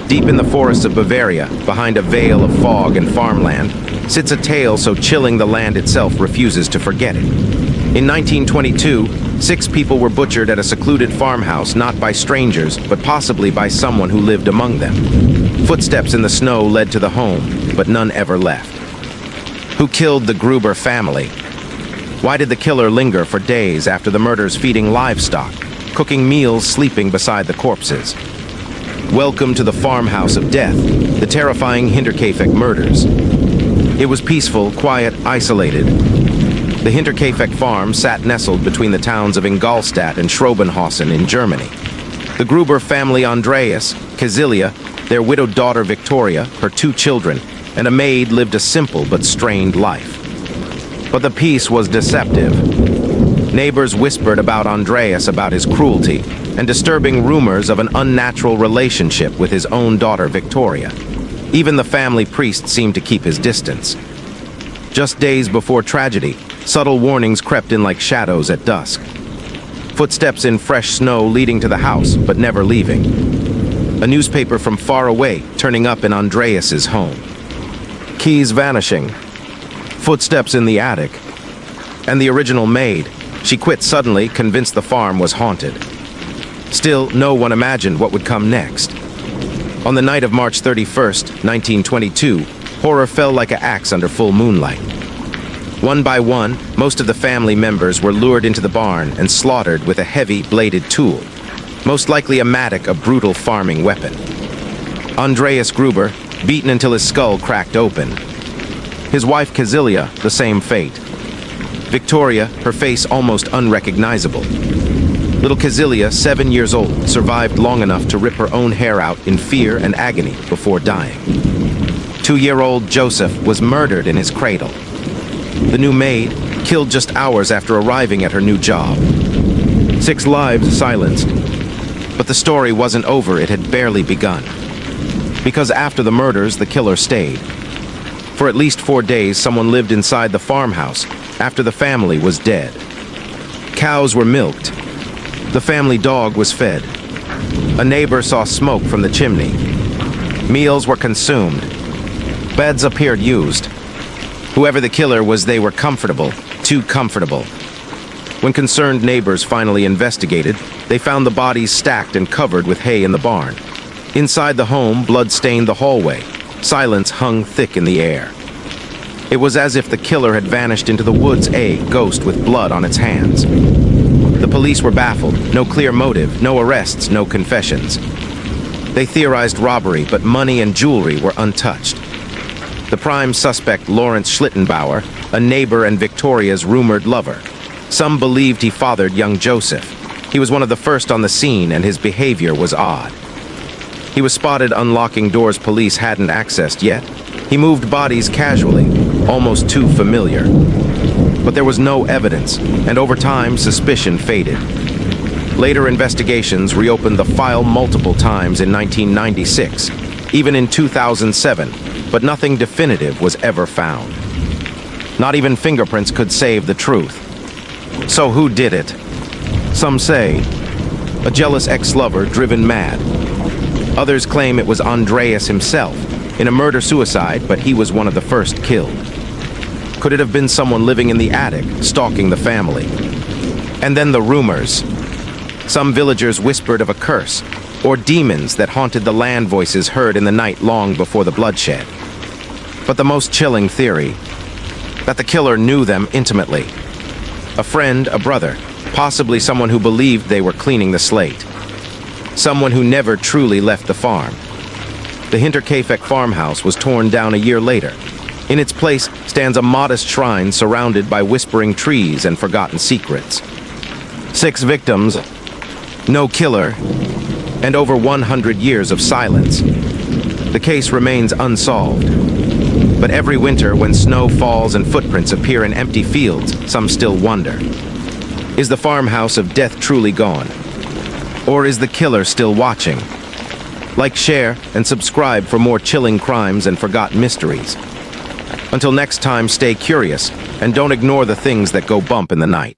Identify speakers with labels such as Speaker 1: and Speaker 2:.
Speaker 1: Deep in the forests of Bavaria, behind a veil of fog and farmland, sits a tale so chilling the land itself refuses to forget it. In 1922, 6 people were butchered at a secluded farmhouse, not by strangers, but possibly by someone who lived among them. Footsteps in the snow led to the home, but none ever left. Who killed the Gruber family? Why did the killer linger for days after the murders, feeding livestock, cooking meals, sleeping beside the corpses? Welcome to the farmhouse of death, the terrifying Hinterkaifeck murders. It was peaceful, quiet, isolated. The Hinterkaifeck farm sat nestled between the towns of Ingolstadt and Schrobenhausen in Germany. The Gruber family, Andreas, Cecilia, their widowed daughter Victoria, her 2 children, and a maid lived a simple but strained life. But the peace was deceptive. Neighbors whispered about Andreas, about his cruelty, and disturbing rumors of an unnatural relationship with his own daughter Victoria. Even the family priest seemed to keep his distance. Just days before tragedy, subtle warnings crept in like shadows at dusk. Footsteps in fresh snow leading to the house, but never leaving. A newspaper from far away turning up in Andreas's home. Keys vanishing. Footsteps in the attic. And the original maid. She quit suddenly, convinced the farm was haunted. Still, no one imagined what would come next. On the night of March 31st, 1922, horror fell like an axe under full moonlight. One by one, most of the family members were lured into the barn and slaughtered with a heavy, bladed tool, most likely a mattock, a brutal farming weapon. Andreas Gruber, beaten until his skull cracked open. His wife Cecilia, the same fate. Victoria, her face almost unrecognizable. Little Cecilia, 7 years old, survived long enough to rip her own hair out in fear and agony before dying. 2-year-old Joseph was murdered in his cradle. The new maid, killed just hours after arriving at her new job. 6 lives silenced. But the story wasn't over, it had barely begun. Because after the murders, the killer stayed. For at least 4 days, someone lived inside the farmhouse after the family was dead. Cows were milked. The family dog was fed. A neighbor saw smoke from the chimney. Meals were consumed. Beds appeared used. Whoever the killer was, they were comfortable, too comfortable. When concerned neighbors finally investigated, they found the bodies stacked and covered with hay in the barn. Inside the home, blood stained the hallway. Silence hung thick in the air. It was as if the killer had vanished into the woods, a ghost with blood on its hands. The police were baffled. No clear motive, no arrests, no confessions. They theorized robbery, but money and jewelry were untouched. The prime suspect, Lawrence Schlittenbauer, a neighbor and Victoria's rumored lover. Some believed he fathered young Joseph. He was one of the first on the scene, and his behavior was odd. He was spotted unlocking doors police hadn't accessed yet. He moved bodies casually, almost too familiar. But there was no evidence, and over time, suspicion faded. Later investigations reopened the file multiple times in 1996, even in 2007, but nothing definitive was ever found. Not even fingerprints could save the truth. So who did it? Some say a jealous ex-lover driven mad. Others claim it was Andreas himself, in a murder-suicide, but he was one of the first killed. Could it have been someone living in the attic, stalking the family? And then the rumors. Some villagers whispered of a curse, or demons that haunted the land voices heard in the night long before the bloodshed. But the most chilling theory, that the killer knew them intimately. A friend, a brother, possibly someone who believed they were cleaning the slate. Someone who never truly left the farm. The Hinterkaifeck farmhouse was torn down a year later. In its place stands a modest shrine surrounded by whispering trees and forgotten secrets. 6 victims, no killer, and over 100 years of silence. The case remains unsolved. But every winter, when snow falls and footprints appear in empty fields, some still wonder. Is the farmhouse of death truly gone? Or is the killer still watching? Like, share, and subscribe for more chilling crimes and forgotten mysteries. Until next time, stay curious, and don't ignore the things that go bump in the night.